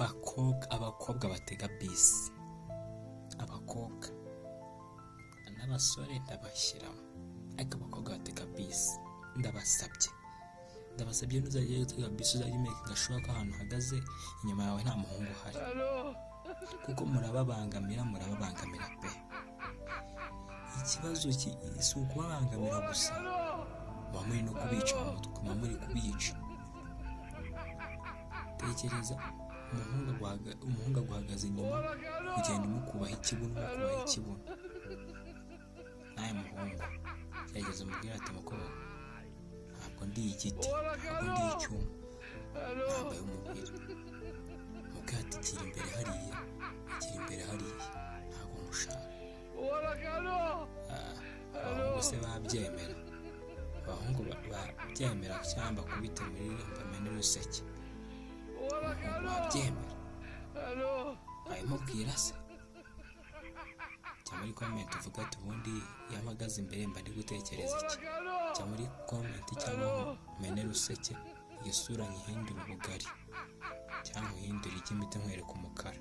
abakobwa batega bisi, abakobwa n'abasore ndabashyiramo, ariko abakobwa batega bisi ndabasabye nuzajya gutega bisi uzajya umenya sure ko ahantu uhagaze inyuma yawe nta muhungu uhari, kuko murababangamira pe. Ikibazo si ukubabangamira gusa, muba muri no kubica mu mutwe, muba muri kubica. Tekereza umuhungu aguhagaze inyuma, ugenda umukubaha ikibuno nawe muhungu gerageza umubwire ati mukobwa, ntabwo ndi igiti, ntabwo ndi icyuma, nambaye umubiri. Mubwire ati gira imbere hariya, ntabwo mushaka. Abahungu se babyemera? Abahungu babyemera cyangwa bakubite muri bamene ruseke? Umuhungu wabyemera? Bayimubwira se? Jya muri comment uvuga ati ubundi iyo mpagaze imbere mba ndi gutekereza iki? Jya muri comment cyangwa mene ruseke, iyo sura nyihindura ubugari cyangwa uhindura iry'imiti nkwereka umukara.